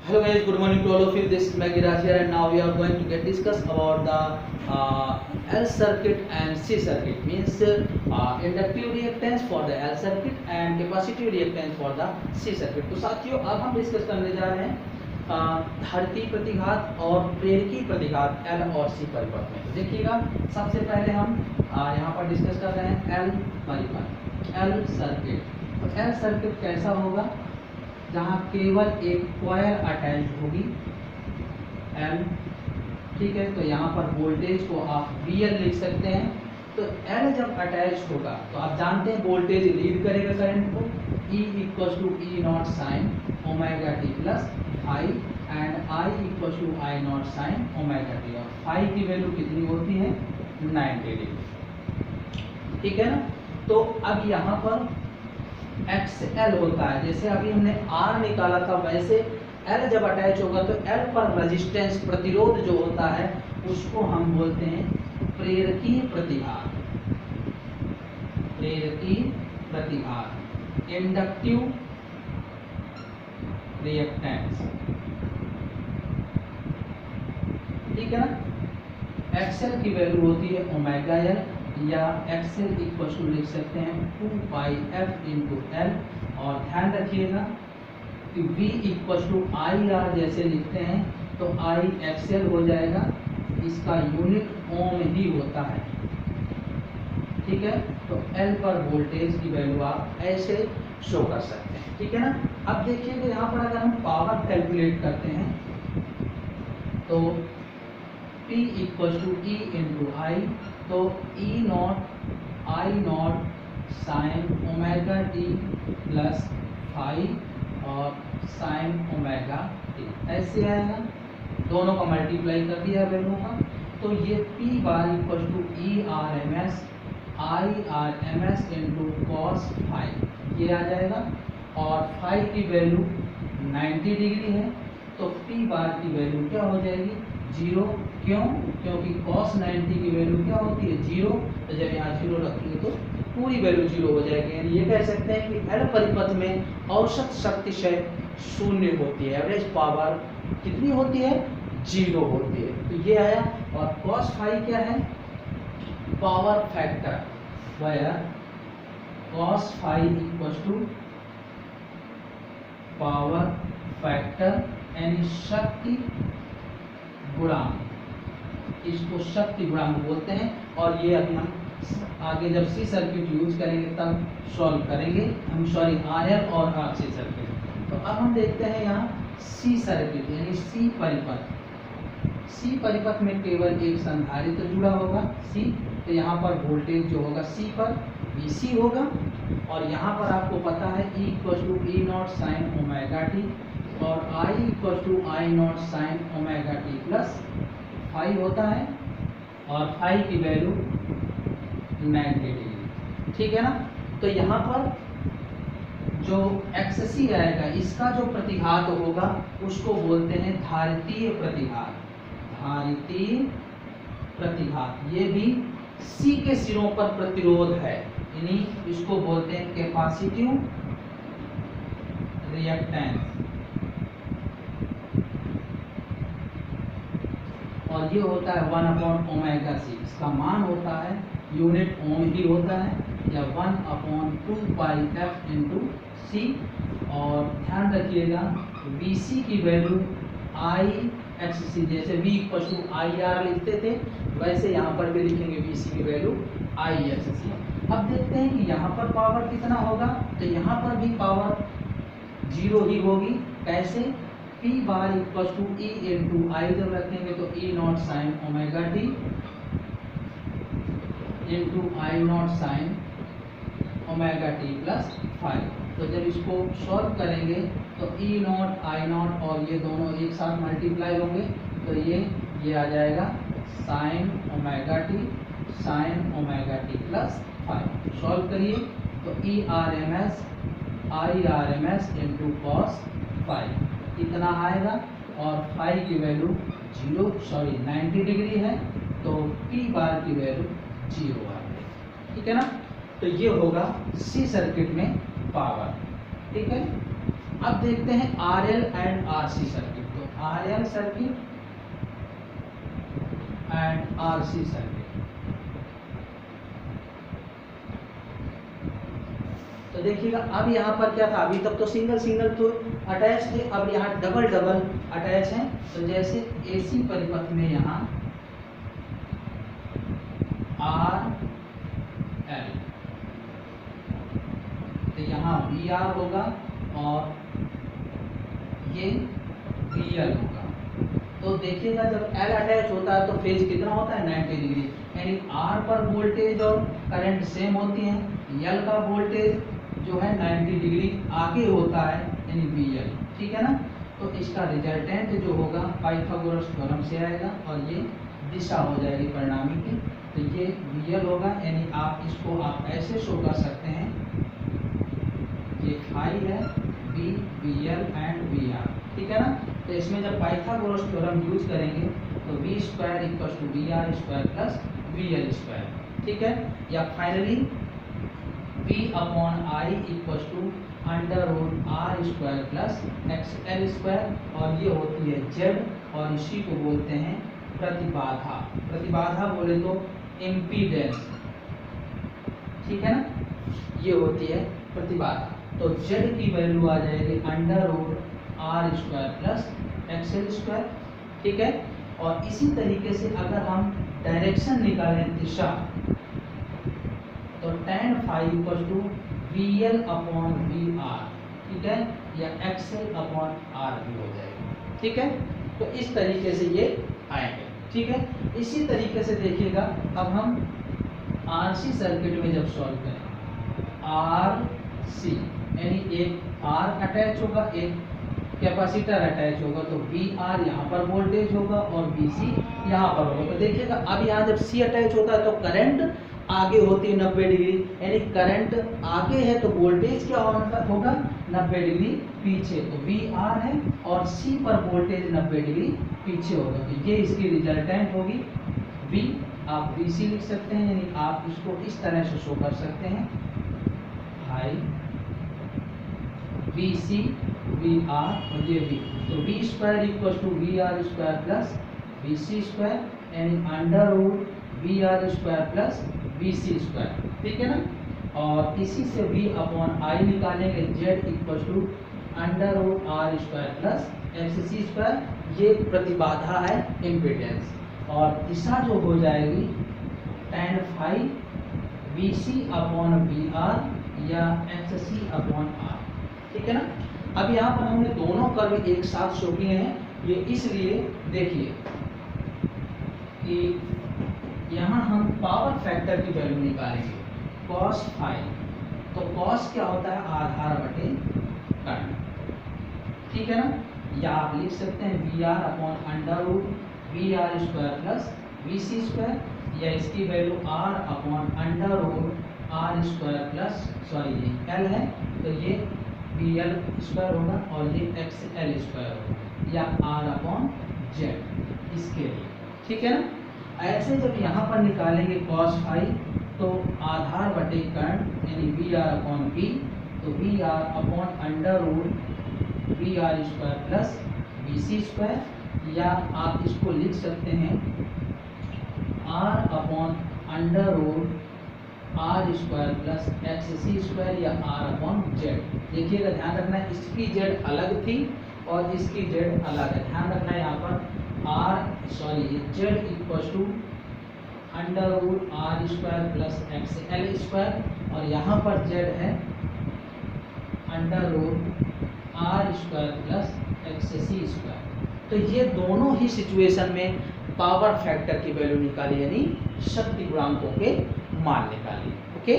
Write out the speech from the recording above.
Hello guys, good morning to all of you. This is Maggie Raj here, and now we are going to get discuss about the L circuit and C circuit. Means inductive reactance for the L circuit and capacitive reactance for the C circuit. तो साथियों अब हम discuss करने जा रहे हैं धारिती प्रतिघात और प्रेरकी प्रतिघात L और C परिपथ में। तो देखिएगा, सबसे पहले हम यहाँ पर डिस्कस कर रहे हैं L परिपथ, L सर्किट। तो L सर्किट कैसा होगा, जहाँ केवल एक कॉइल अटैच होगी L, ठीक है। तो यहाँ पर वोल्टेज को आप VL लिख सकते हैं। तो L जब अटैच होगा तो आप जानते हैं वोल्टेज लीड करेगा करंट को, E equal to E not sine omega T plus phi and I equal to I not sine omega T. और फाई की वैल्यू कितनी होती है, 90 डिग्री, ठीक है ना। तो अब यहाँ पर XL होता है, जैसे अभी हमने R निकाला था, वैसे L जब अटैच होगा तो L पर रेजिस्टेंस प्रतिरोध जो होता है उसको हम बोलते हैं प्रेरकीय प्रतिघात, प्रेरकीय प्रतिघात, इंडक्टिव रिएक्टेंस, ठीक है ना। XL की वैल्यू होती है ओमेगा L, या XL इक्वल टू लिख सकते हैं 2 पाई f इंटू L। और ध्यान रखिएगा कि V equal to I R जैसे लिखते हैं तो I XL हो जाएगा, इसका यूनिट ओम ही होता है, ठीक है। तो L पर वोल्टेज की वैल्यू आप ऐसे शो कर सकते हैं, ठीक है ना। अब देखिएगा यहाँ पर अगर हम पावर कैलकुलेट करते हैं तो P equal to E into I, तो E not I not sine omega T plus five और साइन ओमेगा टी, ऐसे आएगा। दोनों का मल्टीप्लाई कर दिया वैल्यू का, तो ये P bar equal to E R M S I R M S into cos phi, ये आ जाएगा। और फाइव की वैल्यू 90 डिग्री है, तो P बार की वैल्यू क्या हो जाएगी, 0। क्यों? क्योंकि cos 90 की वैल्यू क्या होती है, 0। तो जब यहाँ 0 रखेंगे तो पूरी वैल्यू 0 हो जाएगी। यानी ये कह सकते हैं कि L परिपथ में औसत शक्ति शून्य होती है, एवरेज पावर कितनी होती है, 0 होती है। तो ये आया। और cos फाई क्या है, power factor, where cos phi equal to power factor, यानी शक्ति गुणांक, इसको शक्ति गुणांक बोलते हैं। और ये अभी हम आगे जब सी सर्किट यूज करेंगे तब सॉल्व करेंगे हम, सॉरी RL और RC सर्किट। तो अब हम देखते हैं यहाँ सी सर्किट, यानी सी परिपथ। सी परिपथ में केवल एक संधारित्र जुड़ा होगा C, तो यहाँ पर वोल्टेज जो होगा C पर VC होगा। और यहाँ पर आपको पता है E equal to E not sine omega T और I equal to I not sine omega T plus phi होता है, और फाइव की वैल्यू 90 डिग्री, ठीक है ना। तो यहाँ पर जो XC आएगा, इसका जो प्रतिघात होगा उसको बोलते हैं धारितीय प्रतिघात, धारितीय प्रतिघात। ये भी C के सिरों पर प्रतिरोध है, यानी इसको बोलते हैं कैपेसिटिव रिएक्टेंस। और ये होता है 1/ओमेगा C, इसका मान होता है, यूनिट ओम ही होता है, या 1/2 पाई f इंटू C। और ध्यान रखिएगा VC की वैल्यू IXC, जैसे V इक्वल टू IR लिखते थे वैसे यहाँ पर भी लिखेंगे VC की वैल्यू IXC। अब देखते हैं कि यहाँ पर पावर कितना होगा, तो यहाँ पर भी पावर 0 ही होगी। कैसे, P bar equal to E into I जब रखेंगे तो E not sine omega T into I not sine omega T plus five. तो जब इसको सॉल्व करेंगे तो ई नॉट आई नॉट और ये दोनों एक साथ मल्टीप्लाई होंगे, तो ये आ जाएगा sine omega T sine omega T plus phi. Solve करिए तो E R M S I R M S into cos phi इतना आएगा। और फाई की वैल्यू 90 डिग्री है, तो P बार की वैल्यू 0 आएगी, ठीक है ना। तो ये होगा सी सर्किट में पावर, ठीक है। अब देखते हैं RL एंड RC सर्किट। तो RL circuit and RC circuit, तो देखिएगा अब यहाँ पर क्या था, अभी तक तो सिंगल सिंगल तो अटैच थे, अब यहाँ डबल डबल अटैच हैं। तो जैसे AC परिपथ में यहाँ RL, तो यहाँ VR होगा और ये VL होगा। तो देखिएगा जब L अटैच होता है तो फेज कितना होता है, 90 डिग्री, यानी R पर वोल्टेज और करंट सेम होती हैं। L का वोल्टेज जो है 90 डिग्री आगे होता है, यानी VL, ठीक है ना। तो इसका रिजल्टेंट जो होगा पाइथागोरस थ्योरम से आएगा और ये दिशा हो जाएगी परिणामी की। तो ये VL होगा, यानी आप इसको आप ऐसे शो कर सकते हैं, ये फाई है V, VL एंड VR, ठीक है ना। तो इसमें जब पाइथागोरस थ्योरम यूज करेंगे तो V square equal to VR square plus VL square, ठीक है। या finally V upon I equal to under root R square plus XL square, और ये होती है Z और इसी को बोलते हैं प्रतिबाधा। प्रतिबाधा बोले तो इम्पीडेंस, ठीक है ना, ये होती है प्रतिबाधा। तो Z की वैल्यू आ जाएगी under root R square plus XL square, ठीक है। और इसी तरीके से अगर हम डायरेक्शन निकालें, दिशा, तो tan phi equal to VL upon VR, ठीक है, या XL अपॉन R भी हो जाएगा, ठीक है। तो इस तरीके से ये आएंगे, ठीक है। इसी तरीके से देखिएगा अब हम RC सर्किट में जब सॉल्व करें, RC यानी एक R अटैच होगा, एक कैपेसिटर अटैच होगा, तो VR यहाँ पर वोल्टेज होगा और BC यहाँ पर होगा। तो देखिएगा अब यहाँ जब C अटैच होता है तो करंट आगे होती है 90 डिग्री, यानी करंट आगे है तो वोल्टेज क्या होगा 90 डिग्री पीछे। तो VR है और C पर वोल्टेज 90 डिग्री पीछे होगा, तो ये इसकी रिजल्टेंट होगी V। आप BC लिख सकते हैं, यानी आप इसको इस तरह से शो कर सकते हैं, हाई BC VR और ये V। तो V square equal to VR square plus BC square, यानी under root VR square plus BC square, ठीक है ना। और इसी से V अपॉन I निकालेंगे, Z equal to under root R square plus XC square, ये प्रतिबाधा है, इम्पीडेंस। और दिशा जो हो जाएगी tan phi BC upon VR या XC अपॉन R, ठीक है ना। अब यहाँ पर हमने दोनों कर्व एक साथ शो किए हैं, ये इसलिए देखिए कि यहाँ हम पावर फैक्टर की वैल्यू निकालेंगे, cos phi। तो cos क्या होता है, आधार बटे करंट, ठीक है ना। या आप लिख सकते हैं VR upon under root VR square plus BC square, या इसकी value R upon under root R square plus, sorry ये L है तो ये BL स्क्वायर होगा और ये XL स्क्वायर होगा, या R अपॉन Z इसके लिए, ठीक है ना। ऐसे जब यहाँ पर निकालेंगे cos phi, तो आधार बटे करंट यानी VR अपॉन B, तो VR upon under root VR square plus BC square, या आप इसको लिख सकते हैं R upon under root R square plus XC square, या R अपॉन Z। देखिएगा ध्यान रखना है, इसकी Z अलग थी और इसकी Z अलग है, ध्यान रखना है यहाँ पर Z equal to under root R square plus XL square, और यहाँ पर Z है under root R square plus XC square. तो ये दोनों ही सिचुएशन में पावर फैक्टर की वैल्यू निकाली, यानी शक्ति गुणांकों के मान निकाली, ओके।